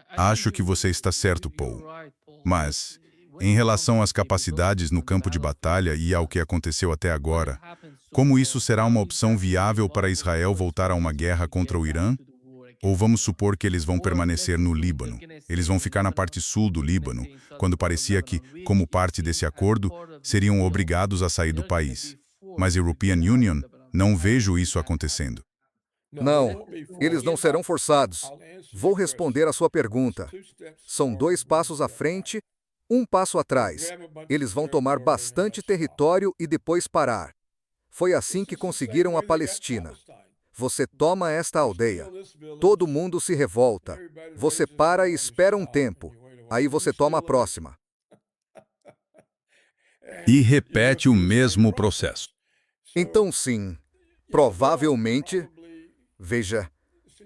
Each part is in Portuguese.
Acho que você está certo, Paul. Mas, em relação às capacidades no campo de batalha e ao que aconteceu até agora, como isso será uma opção viável para Israel voltar a uma guerra contra o Irã? Ou vamos supor que eles vão permanecer no Líbano. Eles vão ficar na parte sul do Líbano, quando parecia que, como parte desse acordo, seriam obrigados a sair do país. Mas European Union, não vejo isso acontecendo. Não, eles não serão forçados. Vou responder à sua pergunta. São 2 passos à frente, 1 passo atrás. Eles vão tomar bastante território e depois parar. Foi assim que conseguiram a Palestina. Você toma esta aldeia. Todo mundo se revolta. Você para e espera um tempo. Aí você toma a próxima. E repete o mesmo processo. Então, sim, provavelmente, veja,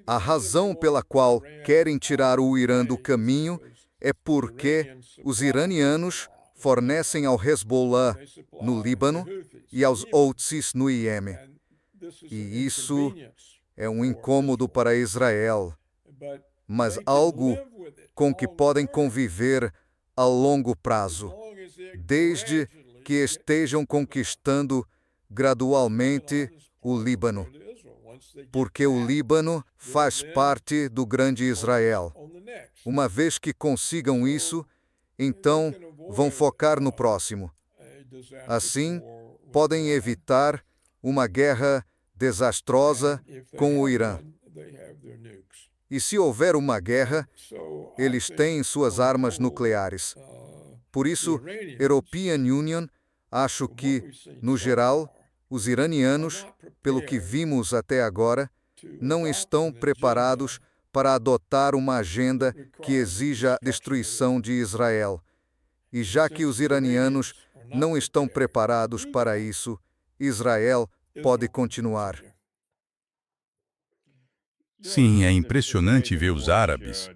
a razão pela qual querem tirar o Irã do caminho é porque os iranianos fornecem ao Hezbollah no Líbano e aos Houthis no Iêmen. E isso é um incômodo para Israel, mas algo com que podem conviver a longo prazo, desde que estejam conquistando gradualmente o Líbano, porque o Líbano faz parte do grande Israel. Uma vez que consigam isso, então vão focar no próximo. Assim, podem evitar uma guerra desastrosa com o Irã. E se houver uma guerra, eles têm suas armas nucleares. Por isso, European Union, acho que, no geral, os iranianos, pelo que vimos até agora, não estão preparados para adotar uma agenda que exija a destruição de Israel. E já que os iranianos não estão preparados para isso, Israel pode continuar. Sim, é impressionante ver os árabes.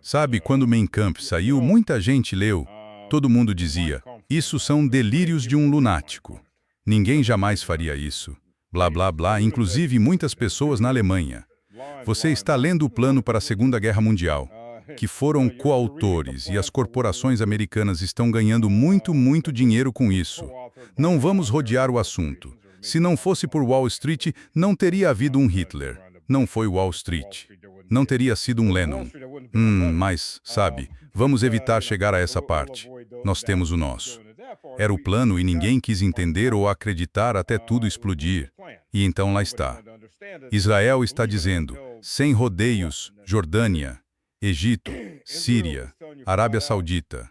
Sabe, quando Mein Kampf saiu, muita gente leu. Todo mundo dizia, isso são delírios de um lunático. Ninguém jamais faria isso. Blá, blá, blá, inclusive muitas pessoas na Alemanha. Você está lendo o plano para a Segunda Guerra Mundial, que foram coautores, e as corporações americanas estão ganhando muito, muito dinheiro com isso. Não vamos rodear o assunto. Se não fosse por Wall Street, não teria havido um Hitler. Não foi Wall Street. Não teria sido um Lennon. Mas, sabe, vamos evitar chegar a essa parte. Nós temos o nosso. Era o plano e ninguém quis entender ou acreditar até tudo explodir. E então lá está. Israel está dizendo, sem rodeios, Jordânia, Egito, Síria, Arábia Saudita.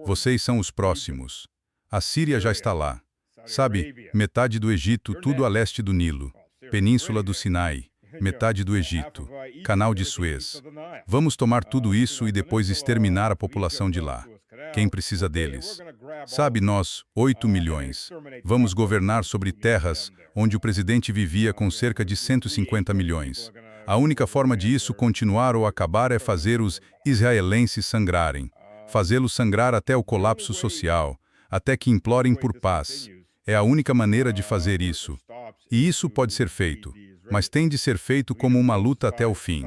Vocês são os próximos. A Síria já está lá. Sabe, metade do Egito, tudo a leste do Nilo. Península do Sinai, metade do Egito, Canal de Suez. Vamos tomar tudo isso e depois exterminar a população de lá. Quem precisa deles? Sabe, nós, 8 milhões. Vamos governar sobre terras onde o presidente vivia com cerca de 150 milhões. A única forma de isso continuar ou acabar é fazer os israelenses sangrarem. Fazê-los sangrar até o colapso social, até que implorem por paz. É a única maneira de fazer isso. E isso pode ser feito, mas tem de ser feito como uma luta até o fim.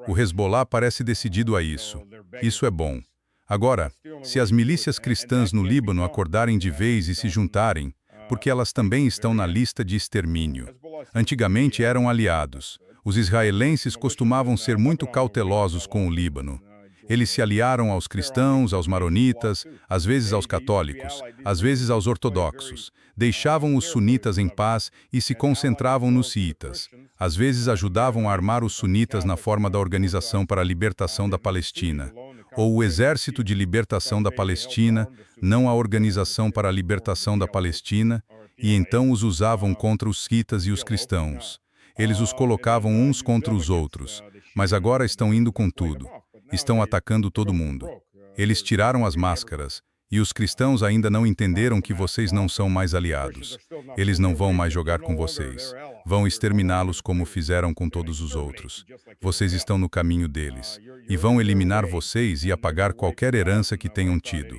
O Hezbollah parece decidido a isso. Isso é bom. Agora, se as milícias cristãs no Líbano acordarem de vez e se juntarem, porque elas também estão na lista de extermínio. Antigamente eram aliados. Os israelenses costumavam ser muito cautelosos com o Líbano. Eles se aliaram aos cristãos, aos maronitas, às vezes aos católicos, às vezes aos ortodoxos. Deixavam os sunitas em paz e se concentravam nos xiitas. Às vezes ajudavam a armar os sunitas na forma da Organização para a Libertação da Palestina, ou o Exército de Libertação da Palestina, não a Organização para a Libertação da Palestina, e então os usavam contra os xiitas e os cristãos. Eles os colocavam uns contra os outros, mas agora estão indo com tudo. Estão atacando todo mundo. Eles tiraram as máscaras, e os cristãos ainda não entenderam que vocês não são mais aliados. Eles não vão mais jogar com vocês. Vão exterminá-los como fizeram com todos os outros. Vocês estão no caminho deles. E vão eliminar vocês e apagar qualquer herança que tenham tido.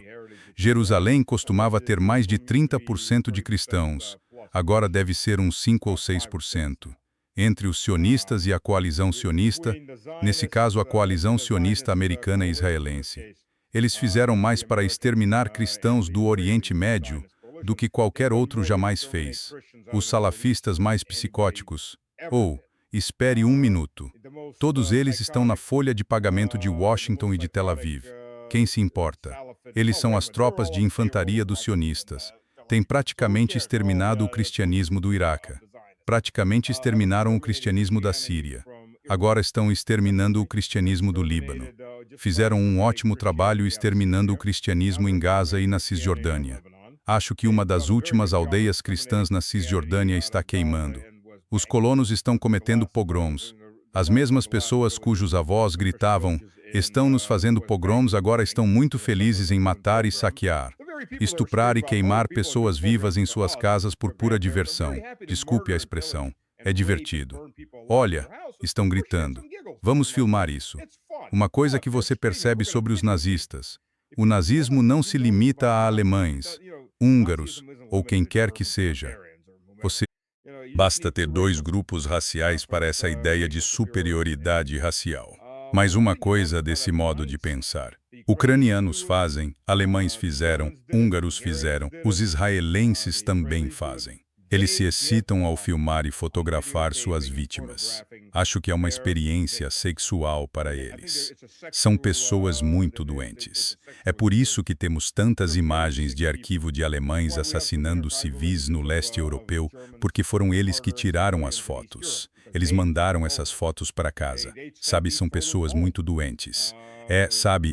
Jerusalém costumava ter mais de 30% de cristãos. Agora deve ser uns 5 ou 6%. entre os sionistas e a coalizão sionista, nesse caso a coalizão sionista americana e israelense. Eles fizeram mais para exterminar cristãos do Oriente Médio do que qualquer outro jamais fez. Os salafistas mais psicóticos. Espere um minuto. Todos eles estão na folha de pagamento de Washington e de Tel Aviv. Quem se importa? Eles são as tropas de infantaria dos sionistas. Têm praticamente exterminado o cristianismo do Iraque. Praticamente exterminaram o cristianismo da Síria. Agora estão exterminando o cristianismo do Líbano. Fizeram um ótimo trabalho exterminando o cristianismo em Gaza e na Cisjordânia. Acho que uma das últimas aldeias cristãs na Cisjordânia está queimando. Os colonos estão cometendo pogroms. As mesmas pessoas cujos avós gritavam, estão nos fazendo pogroms, agora estão muito felizes em matar e saquear. Estuprar e queimar pessoas vivas em suas casas por pura diversão. Desculpe a expressão. É divertido. Olha, estão gritando. Vamos filmar isso. Uma coisa que você percebe sobre os nazistas. O nazismo não se limita a alemães, húngaros ou quem quer que seja. Basta ter dois grupos raciais para essa ideia de superioridade racial. Mais uma coisa desse modo de pensar. Ucranianos fazem, alemães fizeram, húngaros fizeram, os israelenses também fazem. Eles se excitam ao filmar e fotografar suas vítimas. Acho que é uma experiência sexual para eles. São pessoas muito doentes. É por isso que temos tantas imagens de arquivo de alemães assassinando civis no leste europeu, porque foram eles que tiraram as fotos. Eles mandaram essas fotos para casa. Sabe, são pessoas muito doentes.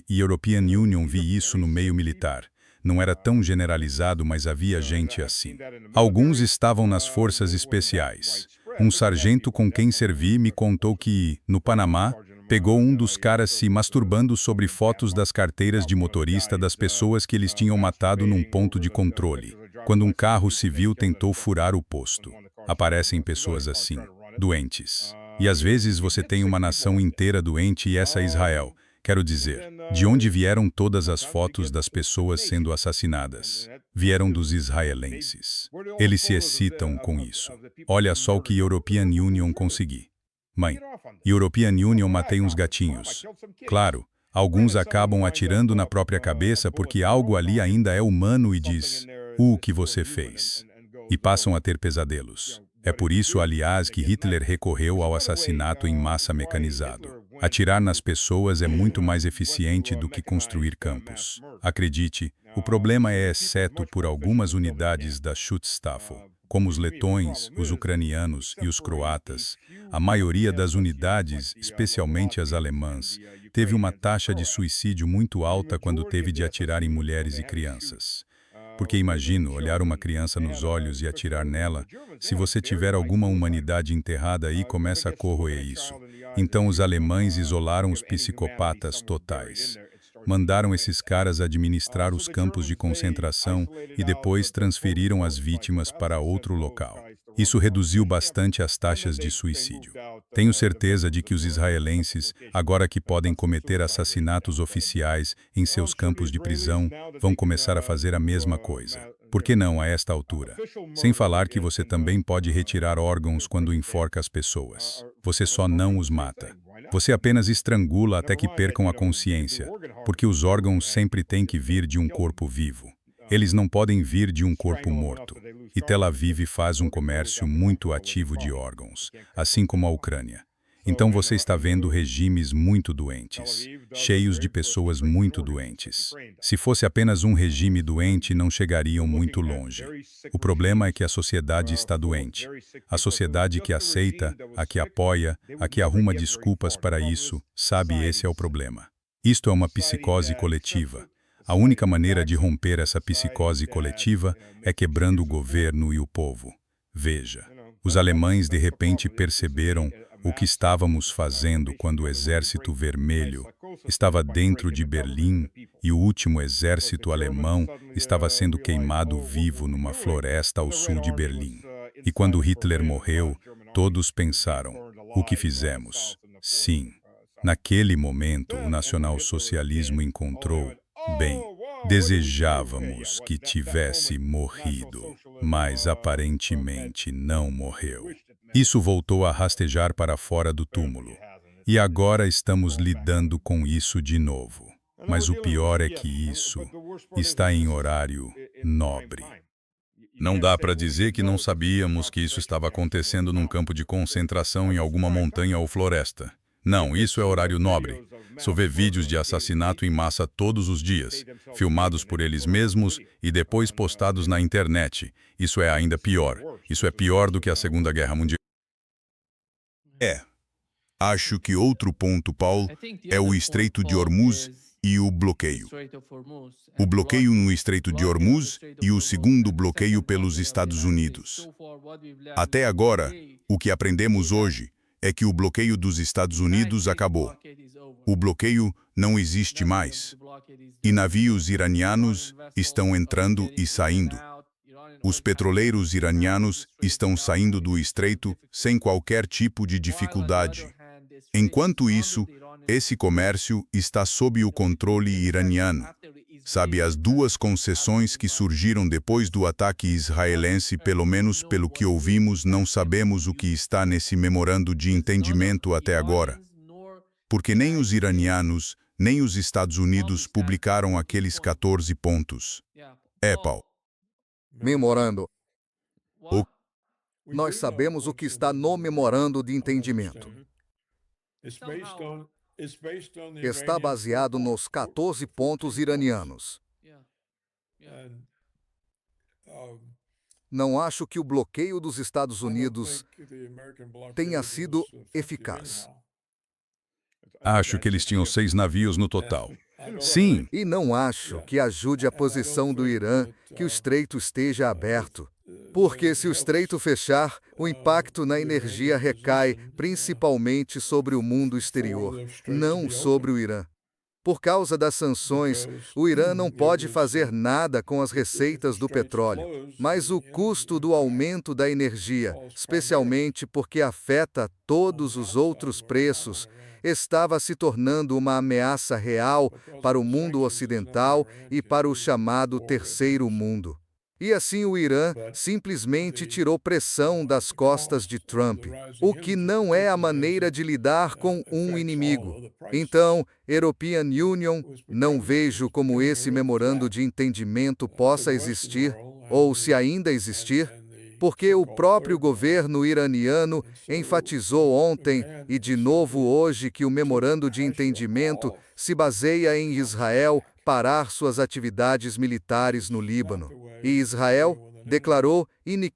E European Union vi isso no meio militar. Não era tão generalizado, mas havia gente assim. Alguns estavam nas forças especiais. Um sargento com quem servi me contou que, no Panamá, pegou um dos caras se masturbando sobre fotos das carteiras de motorista das pessoas que eles tinham matado num ponto de controle, quando um carro civil tentou furar o posto. Aparecem pessoas assim, doentes. E às vezes você tem uma nação inteira doente e essa é Israel. Quero dizer, de onde vieram todas as fotos das pessoas sendo assassinadas? Vieram dos israelenses. Eles se excitam com isso. Olha só o que European Union consegui. Mãe, European Union matei uns gatinhos. Claro, alguns acabam atirando na própria cabeça porque algo ali ainda é humano e diz, o que você fez? E passam a ter pesadelos. É por isso, aliás, que Hitler recorreu ao assassinato em massa mecanizado. Atirar nas pessoas é muito mais eficiente do que construir campos. Acredite, o problema é exceto por algumas unidades da Schutzstaffel, como os letões, os ucranianos e os croatas. A maioria das unidades, especialmente as alemãs, teve uma taxa de suicídio muito alta quando teve de atirar em mulheres e crianças. Porque imagino olhar uma criança nos olhos e atirar nela, se você tiver alguma humanidade enterrada aí, começa a corroer isso. Então os alemães isolaram os psicopatas totais. Mandaram esses caras administrar os campos de concentração e depois transferiram as vítimas para outro local. Isso reduziu bastante as taxas de suicídio. Tenho certeza de que os israelenses, agora que podem cometer assassinatos oficiais em seus campos de prisão, vão começar a fazer a mesma coisa. Por que não a esta altura? Sem falar que você também pode retirar órgãos quando enforca as pessoas. Você só não os mata. Você apenas estrangula até que percam a consciência, porque os órgãos sempre têm que vir de um corpo vivo. Eles não podem vir de um corpo morto. E Tel Aviv faz um comércio muito ativo de órgãos, assim como a Ucrânia. Então você está vendo regimes muito doentes, cheios de pessoas muito doentes. Se fosse apenas um regime doente, não chegariam muito longe. O problema é que a sociedade está doente. A sociedade que aceita, a que apoia, a que arruma desculpas para isso, sabe, esse é o problema. Isto é uma psicose coletiva. A única maneira de romper essa psicose coletiva é quebrando o governo e o povo. Veja, os alemães de repente perceberam o que estávamos fazendo quando o Exército Vermelho estava dentro de Berlim e o último exército alemão estava sendo queimado vivo numa floresta ao sul de Berlim. E quando Hitler morreu, todos pensaram, o que fizemos? Sim. Naquele momento, o nacionalsocialismo encontrou, bem, desejávamos que tivesse morrido, mas aparentemente não morreu. Isso voltou a rastejar para fora do túmulo. E agora estamos lidando com isso de novo. Mas o pior é que isso está em horário nobre. Não dá para dizer que não sabíamos que isso estava acontecendo num campo de concentração em alguma montanha ou floresta. Não, isso é horário nobre. Só vê vídeos de assassinato em massa todos os dias, filmados por eles mesmos e depois postados na internet. Isso é ainda pior. Isso é pior do que a Segunda Guerra Mundial. Acho que outro ponto, Paul, é o Estreito de Hormuz e o bloqueio. O bloqueio no Estreito de Hormuz e o segundo bloqueio pelos Estados Unidos. Até agora, o que aprendemos hoje é que o bloqueio dos Estados Unidos acabou. O bloqueio não existe mais. E navios iranianos estão entrando e saindo. Os petroleiros iranianos estão saindo do estreito sem qualquer tipo de dificuldade. Enquanto isso, esse comércio está sob o controle iraniano. Sabe, as duas concessões que surgiram depois do ataque israelense, pelo menos pelo que ouvimos, não sabemos o que está nesse memorando de entendimento até agora. Porque nem os iranianos, nem os Estados Unidos publicaram aqueles 14 pontos. Paul. Memorando. O- Nós sabemos o que está no memorando de entendimento. Está baseado nos 14 pontos iranianos. Não acho que o bloqueio dos Estados Unidos tenha sido eficaz. Acho que eles tinham 6 navios no total. Sim, E não acho que ajude a posição do Irã que o estreito esteja aberto. Porque se o estreito fechar, o impacto na energia recai principalmente sobre o mundo exterior, não sobre o Irã. Por causa das sanções, o Irã não pode fazer nada com as receitas do petróleo, mas o custo do aumento da energia, especialmente porque afeta todos os outros preços, estava se tornando uma ameaça real para o mundo ocidental e para o chamado Terceiro Mundo. E assim o Irã simplesmente tirou pressão das costas de Trump, o que não é a maneira de lidar com um inimigo. Então, European Union, não vejo como esse memorando de entendimento possa existir, ou se ainda existir, porque o próprio governo iraniano enfatizou ontem e de novo hoje que o memorando de entendimento se baseia em Israel parar suas atividades militares no Líbano. E Israel declarou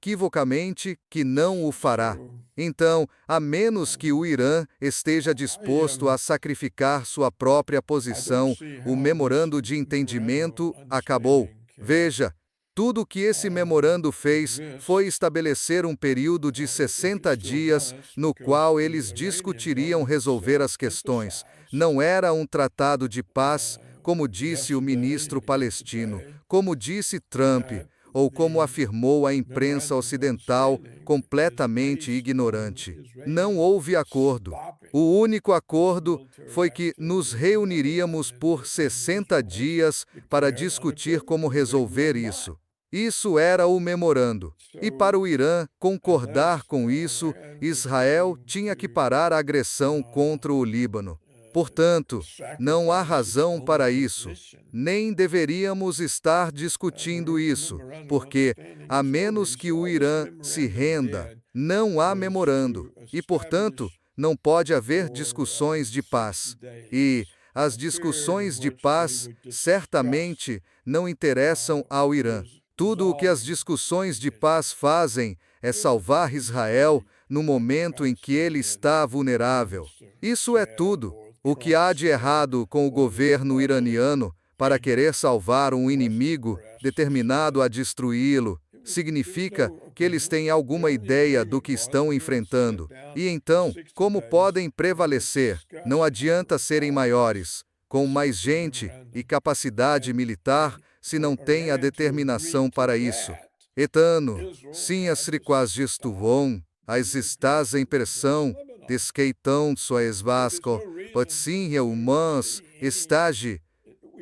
inequivocamente que não o fará. Então, a menos que o Irã esteja disposto a sacrificar sua própria posição, o memorando de entendimento acabou. Veja, tudo o que esse memorando fez foi estabelecer um período de 60 dias no qual eles discutiriam resolver as questões. Não era um tratado de paz, como disse o ministro palestino, como disse Trump, ou como afirmou a imprensa ocidental, completamente ignorante. Não houve acordo. O único acordo foi que nos reuniríamos por 60 dias para discutir como resolver isso. Isso era o memorando. E para o Irã concordar com isso, Israel tinha que parar a agressão contra o Líbano. Portanto, não há razão para isso. Nem deveríamos estar discutindo isso, porque, a menos que o Irã se renda, não há memorando. E, portanto, não pode haver discussões de paz. E as discussões de paz certamente não interessam ao Irã. Tudo o que as discussões de paz fazem é salvar Israel no momento em que ele está vulnerável. Isso é tudo. O que há de errado com o governo iraniano para querer salvar um inimigo determinado a destruí-lo significa que eles têm alguma ideia do que estão enfrentando. E então, como podem prevalecer? Não adianta serem maiores, com mais gente e capacidade militar, se não têm a determinação para isso. Etano, sim as riquagestuon, as estás em pressão, desqueitão sois vasco, potsinha humans, estage,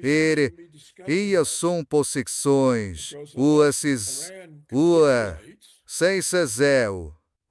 ere, eia som possexões, uasis, ua, seisazeu,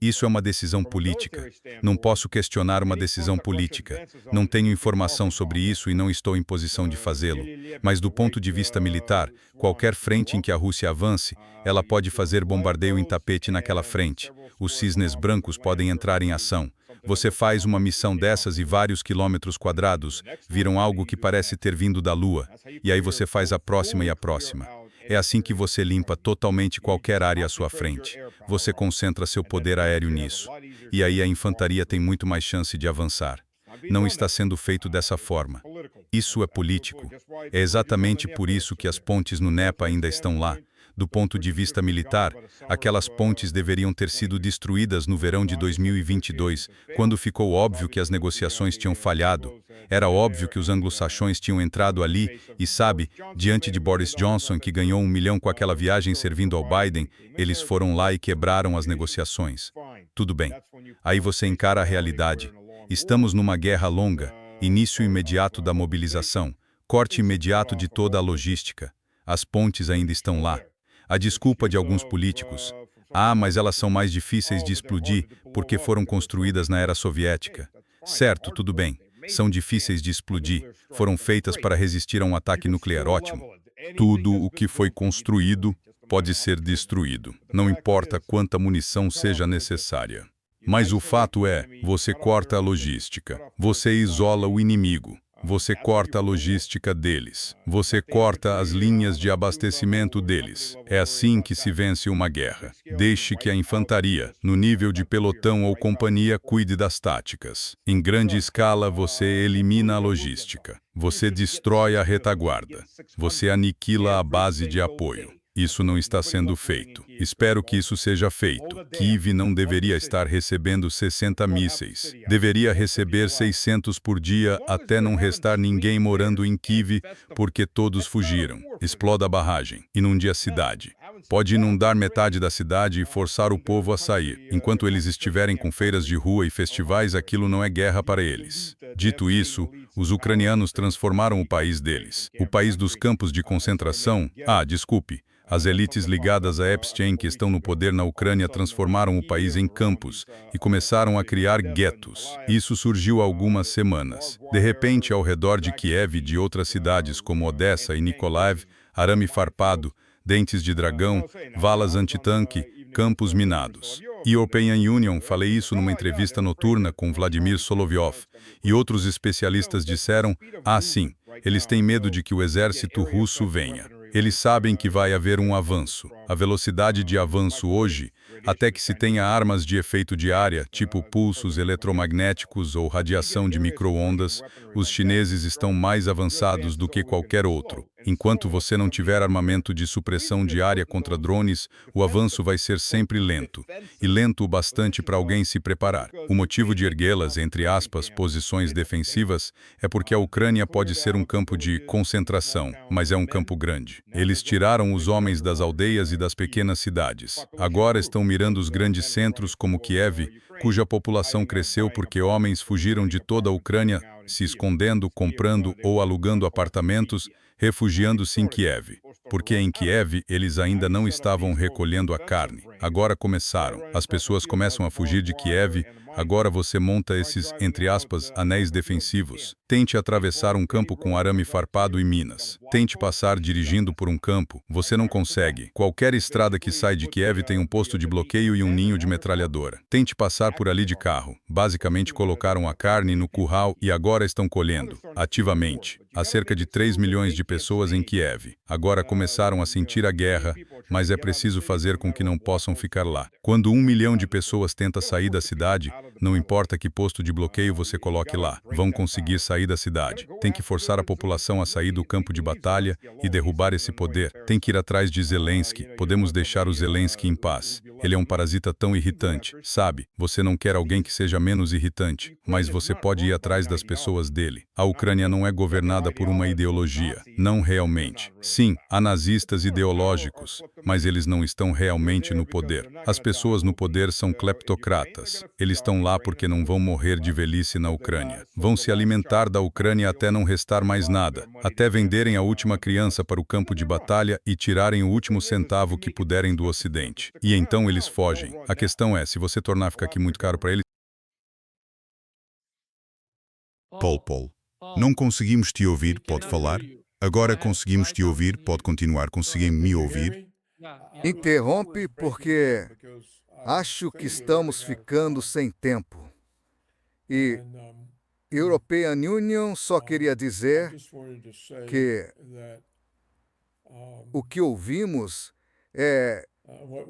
Isso é uma decisão política. Não posso questionar uma decisão política. Não tenho informação sobre isso e não estou em posição de fazê-lo. Mas do ponto de vista militar, qualquer frente em que a Rússia avance, ela pode fazer bombardeio em tapete naquela frente. Os cisnes brancos podem entrar em ação. Você faz uma missão dessas e vários quilômetros quadrados viram algo que parece ter vindo da Lua. E aí você faz a próxima e a próxima. É assim que você limpa totalmente qualquer área à sua frente. Você concentra seu poder aéreo nisso. E aí a infantaria tem muito mais chance de avançar. Não está sendo feito dessa forma. Isso é político. É exatamente por isso que as pontes no Dnieper ainda estão lá. Do ponto de vista militar, aquelas pontes deveriam ter sido destruídas no verão de 2022, quando ficou óbvio que as negociações tinham falhado. Era óbvio que os anglo-saxões tinham entrado ali e, sabe, diante de Boris Johnson, que ganhou 1 milhão com aquela viagem servindo ao Biden, eles foram lá e quebraram as negociações. Tudo bem. Aí você encara a realidade. Estamos numa guerra longa, início imediato da mobilização, corte imediato de toda a logística. As pontes ainda estão lá. A desculpa de alguns políticos: mas elas são mais difíceis de explodir porque foram construídas na era soviética. Certo, tudo bem. São difíceis de explodir. Foram feitas para resistir a um ataque nuclear, ótimo. Tudo o que foi construído pode ser destruído. Não importa quanta munição seja necessária. Mas o fato é, você corta a logística. Você isola o inimigo. Você corta a logística deles. Você corta as linhas de abastecimento deles. É assim que se vence uma guerra. Deixe que a infantaria, no nível de pelotão ou companhia, cuide das táticas. Em grande escala, você elimina a logística. Você destrói a retaguarda. Você aniquila a base de apoio. Isso não está sendo feito. Espero que isso seja feito. Kiev não deveria estar recebendo 60 mísseis. Deveria receber 600 por dia até não restar ninguém morando em Kiev, porque todos fugiram. Exploda a barragem. Inunde a cidade. Pode inundar metade da cidade e forçar o povo a sair. Enquanto eles estiverem com feiras de rua e festivais, aquilo não é guerra para eles. Dito isso, os ucranianos transformaram o país deles. O país dos campos de concentração... desculpe. As elites ligadas a Epstein que estão no poder na Ucrânia transformaram o país em campos e começaram a criar guetos. Isso surgiu há algumas semanas. De repente, ao redor de Kiev e de outras cidades como Odessa e Nikolaev, arame farpado, dentes de dragão, valas antitanque, campos minados. European Union, falei isso numa entrevista noturna com Vladimir Solovyov, e outros especialistas disseram, sim, eles têm medo de que o exército russo venha. Eles sabem que vai haver um avanço. A velocidade de avanço hoje, até que se tenha armas de efeito de área, tipo pulsos eletromagnéticos ou radiação de micro-ondas, os chineses estão mais avançados do que qualquer outro. Enquanto você não tiver armamento de supressão de área contra drones, o avanço vai ser sempre lento. E lento o bastante para alguém se preparar. O motivo de erguê-las, entre aspas, posições defensivas, é porque a Ucrânia pode ser um campo de concentração, mas é um campo grande. Eles tiraram os homens das aldeias e das pequenas cidades. Agora estão mirando os grandes centros como Kiev, cuja população cresceu porque homens fugiram de toda a Ucrânia, se escondendo, comprando ou alugando apartamentos, refugiando-se em Kiev. Porque em Kiev eles ainda não estavam recolhendo a carne. Agora começaram. As pessoas começam a fugir de Kiev. Agora você monta esses, entre aspas, anéis defensivos. Tente atravessar um campo com arame farpado e minas. Tente passar dirigindo por um campo. Você não consegue. Qualquer estrada que sai de Kiev tem um posto de bloqueio e um ninho de metralhadora. Tente passar por ali de carro. Basicamente colocaram a carne no curral e agora estão colhendo, ativamente. Há cerca de 3 milhões de pessoas em Kiev. Agora começaram a sentir a guerra, mas é preciso fazer com que não possam ficar lá. Quando 1 milhão de pessoas tenta sair da cidade, não importa que posto de bloqueio você coloque lá, vão conseguir sair da cidade. Tem que forçar a população a sair do campo de batalha e derrubar esse poder. Tem que ir atrás de Zelensky. Podemos deixar o Zelensky em paz. Ele é um parasita tão irritante. Sabe, você não quer alguém que seja menos irritante, mas você pode ir atrás das pessoas dele. A Ucrânia não é governada por uma ideologia. Não realmente. Sim, há nazistas ideológicos, mas eles não estão realmente no poder. As pessoas no poder são cleptocratas. Eles estão estão lá porque não vão morrer de velhice na Ucrânia. Vão se alimentar da Ucrânia até não restar mais nada, até venderem a última criança para o campo de batalha e tirarem o último centavo que puderem do Ocidente. E então eles fogem. A questão é, se você tornar ficar aqui muito caro para eles... Paul, não conseguimos te ouvir, pode falar? Agora conseguimos te ouvir, pode continuar, conseguem me ouvir? Interrompe porque acho que estamos ficando sem tempo. E European Union só queria dizer que o que ouvimos é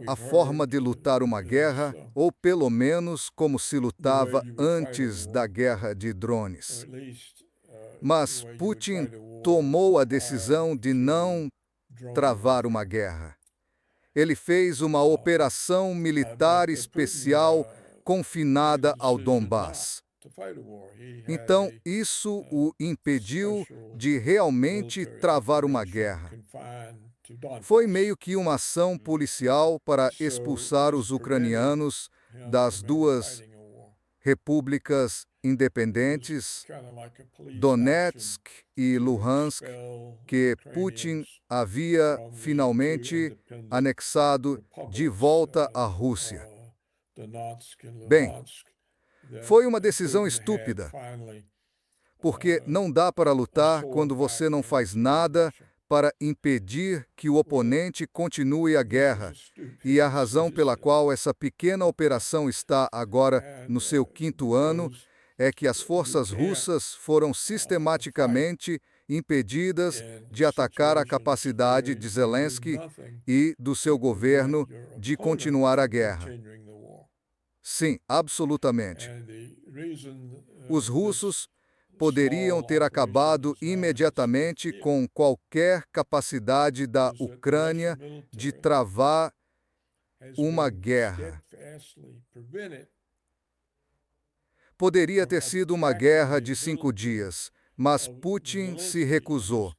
a forma de lutar uma guerra, ou pelo menos como se lutava antes da guerra de drones. Mas Putin tomou a decisão de não travar uma guerra. Ele fez uma operação militar especial confinada ao Donbass. Então, isso o impediu de realmente travar uma guerra. Foi meio que uma ação policial para expulsar os ucranianos das duas repúblicas independentes, Donetsk e Luhansk, que Putin havia finalmente anexado de volta à Rússia. Bem, foi uma decisão estúpida, porque não dá para lutar quando você não faz nada para impedir que o oponente continue a guerra, e a razão pela qual essa pequena operação está agora no seu 5º ano é que as forças russas foram sistematicamente impedidas de atacar a capacidade de Zelensky e do seu governo de continuar a guerra. Sim, absolutamente. Os russos poderiam ter acabado imediatamente com qualquer capacidade da Ucrânia de travar uma guerra. Poderia ter sido uma guerra de 5 dias, mas Putin se recusou.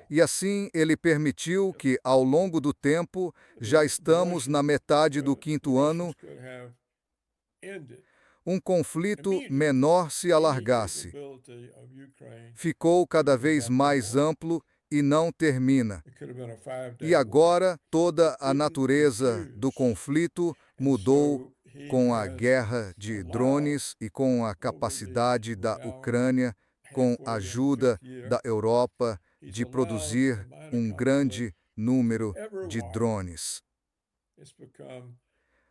E assim ele permitiu que, ao longo do tempo, já estamos na metade do 5º ano, um conflito menor se alargasse. Ficou cada vez mais amplo e não termina. E agora toda a natureza do conflito mudou com a guerra de drones e com a capacidade da Ucrânia, com a ajuda da Europa, de produzir um grande número de drones.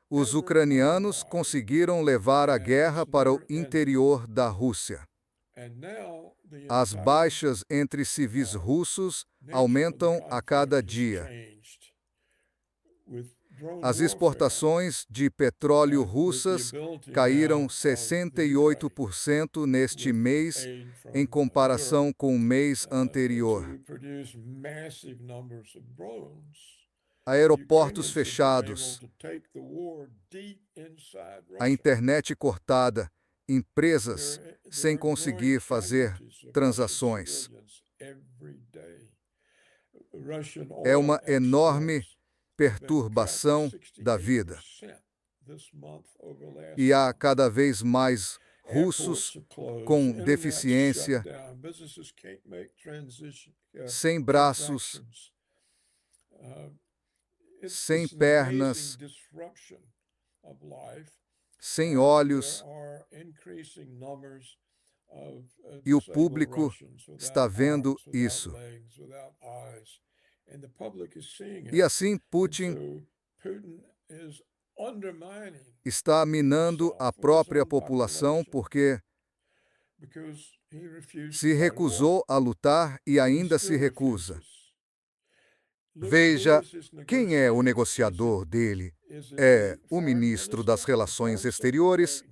Os ucranianos conseguiram levar a guerra para o interior da Rússia. As baixas entre civis russos aumentam a cada dia. As exportações de petróleo russas caíram 68% neste mês, em comparação com o mês anterior. Aeroportos fechados, a internet cortada, empresas sem conseguir fazer transações. É uma enorme perturbação da vida. E há cada vez mais russos com deficiência, sem braços, sem pernas, sem olhos, e o público está vendo isso. E assim Putin está minando a própria população porque se recusou a lutar e ainda se recusa. Veja, quem é o negociador dele? É o ministro das Relações Exteriores?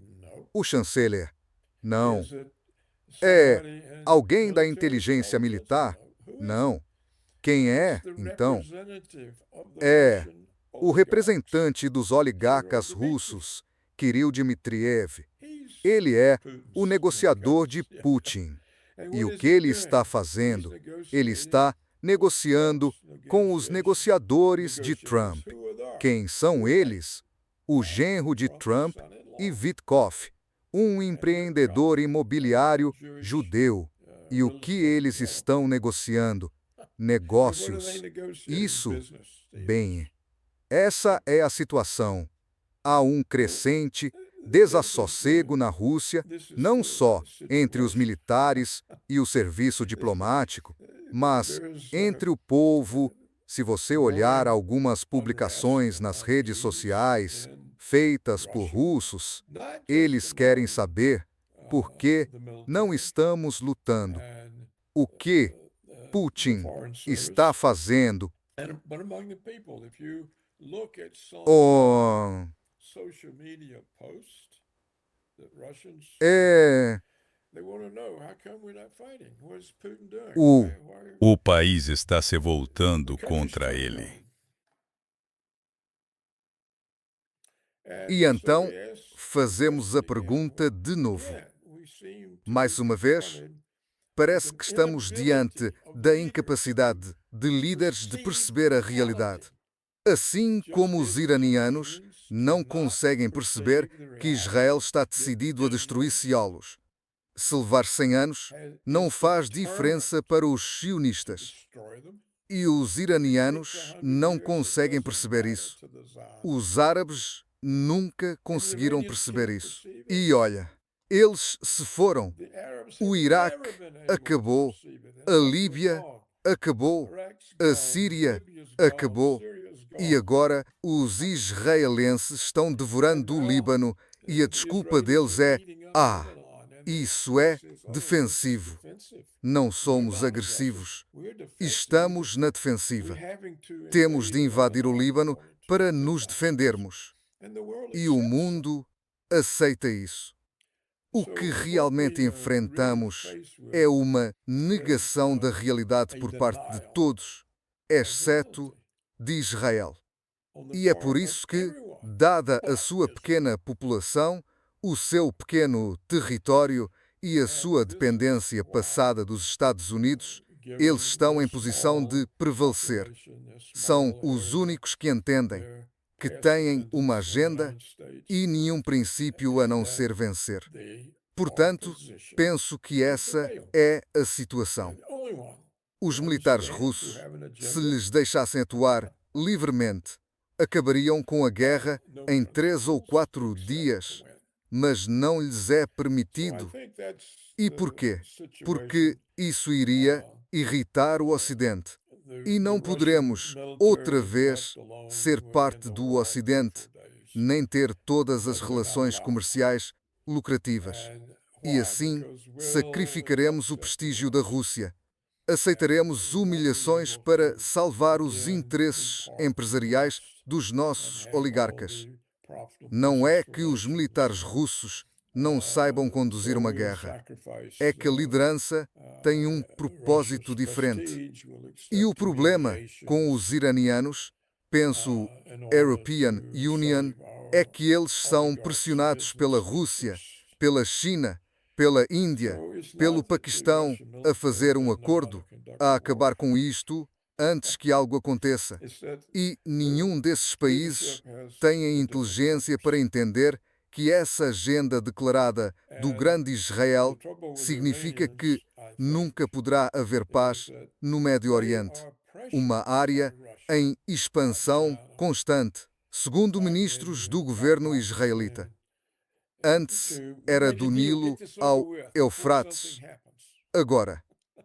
O chanceler? Não. É alguém da inteligência militar? Não. Quem é, então? É o representante dos oligarcas russos, Kirill Dmitriev. Ele é o negociador de Putin. E o que ele está fazendo? Ele está negociando com os negociadores de Trump. Quem são eles? o genro de Trump, e Witkoff, um empreendedor imobiliário judeu. E o que eles estão negociando? Negócios. Isso, bem, essa é a situação. Há um crescente desassossego na Rússia, não só entre os militares e o serviço diplomático, mas entre o povo. Se você olhar algumas publicações nas redes sociais feitas por russos, eles querem saber por que não estamos lutando. O que Putin está fazendo? Oh, é o O país está se voltando contra ele. E então fazemos a pergunta de novo. Mais uma vez, parece que estamos diante da incapacidade de líderes de perceber a realidade. Assim como os iranianos não conseguem perceber que Israel está decidido a destruir ciolos. Se levar 100 anos, não faz diferença para os sionistas. E os iranianos não conseguem perceber isso. Os árabes nunca conseguiram perceber isso. E olha, eles se foram. O Iraque acabou, a Líbia acabou, a Síria acabou, e agora os israelenses estão devorando o Líbano e a desculpa deles é: isso é defensivo. Não somos agressivos. Estamos na defensiva. Temos de invadir o Líbano para nos defendermos. E o mundo aceita isso. O que realmente enfrentamos é uma negação da realidade por parte de todos, exceto de Israel. E é por isso que, dada a sua pequena população, o seu pequeno território e a sua dependência passada dos Estados Unidos, eles estão em posição de prevalecer. São os únicos que entendem, que têm uma agenda e nenhum princípio a não ser vencer. Portanto, penso que essa é a situação. Os militares russos, se lhes deixassem atuar livremente, acabariam com a guerra em 3 ou 4 dias, mas não lhes é permitido. E porquê? Porque isso iria irritar o Ocidente. E não poderemos, outra vez, ser parte do Ocidente, nem ter todas as relações comerciais lucrativas. E assim, sacrificaremos o prestígio da Rússia. Aceitaremos humilhações para salvar os interesses empresariais dos nossos oligarcas. Não é que os militares russos não saibam conduzir uma guerra. É que a liderança tem um propósito diferente. E o problema com os iranianos, penso European Union, é que eles são pressionados pela Rússia, pela China, pela Índia, pelo Paquistão a fazer um acordo, a acabar com isto antes que algo aconteça. E nenhum desses países tem a inteligência para entender que essa agenda declarada do grande Israel significa que nunca poderá haver paz no Médio Oriente, uma área em expansão constante, segundo ministros do governo israelita. Antes era do Nilo ao Eufrates. Agora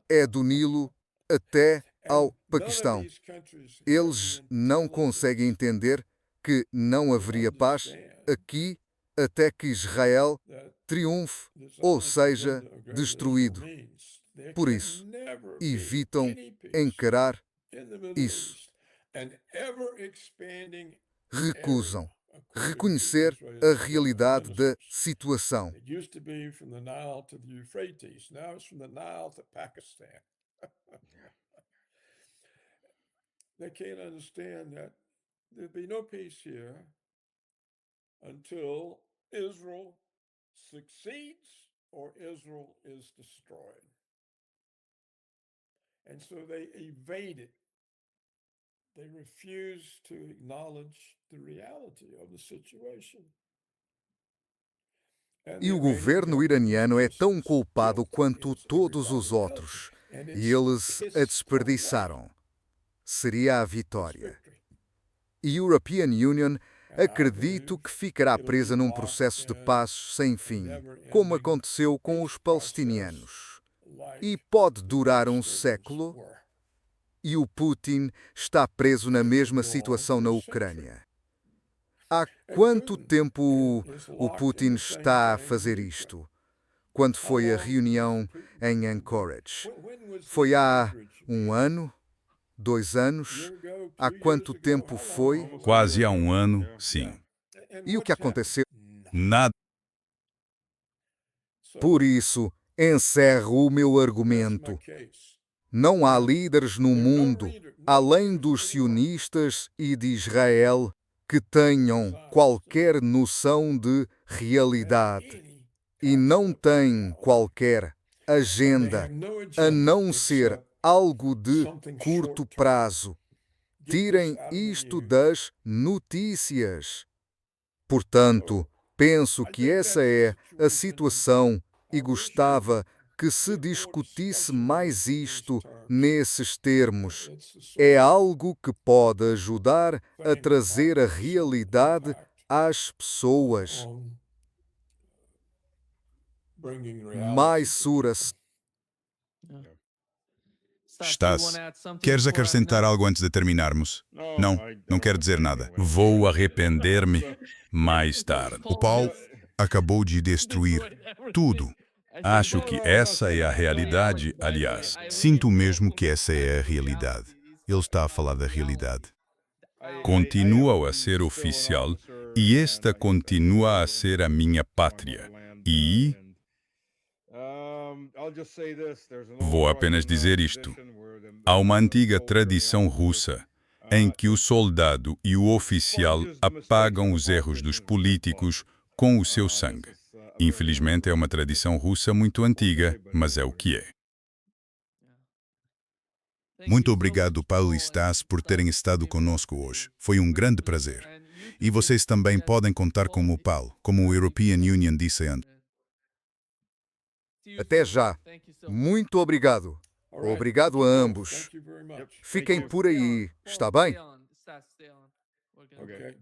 é do Nilo até ao Paquistão. Eles não conseguem entender que não haveria paz aqui até que Israel triunfe ou seja destruído. Por isso, evitam encarar isso. Recusam reconhecer a realidade da situação. They can't understand that there'd be no peace here until Israel succeeds or Israel is destroyed. And so they evade it. E o governo iraniano é tão culpado quanto todos os outros, e eles a desperdiçaram. Seria a vitória. E European Union acredito que ficará presa num processo de paz sem fim, como aconteceu com os palestinianos. E pode durar um século, e o Putin está preso na mesma situação na Ucrânia. Há quanto tempo o Putin está a fazer isto? Quando foi a reunião em Anchorage? Foi há 1 ano? 2 anos? Há quanto tempo foi? Quase há um ano, sim. E o que aconteceu? Nada. Por isso, encerro o meu argumento. Não há líderes no mundo, além dos sionistas e de Israel, que tenham qualquer noção de realidade e não têm qualquer agenda, a não ser algo de curto prazo. Tirem isto das notícias. Portanto, penso que essa é a situação e gostava que se discutisse mais isto nesses termos. É algo que pode ajudar a trazer a realidade às pessoas. Mais suras. Stas, queres acrescentar algo antes de terminarmos? Não, não quero dizer nada. Vou arrepender-me mais tarde. O Paul acabou de destruir tudo. Acho que essa é a realidade, aliás. Sinto mesmo que essa é a realidade. Ele está a falar da realidade. Continua a ser oficial e esta continua a ser a minha pátria. E vou apenas dizer isto. Há uma antiga tradição russa em que o soldado e o oficial apagam os erros dos políticos com o seu sangue. Infelizmente, é uma tradição russa muito antiga, mas é o que é. Muito obrigado, Paulo e Stas, por terem estado conosco hoje. Foi um grande prazer. E vocês também podem contar com o Paulo, como o European Union disse antes. Até já. Muito obrigado. Obrigado a ambos. Fiquem por aí, está bem? Okay.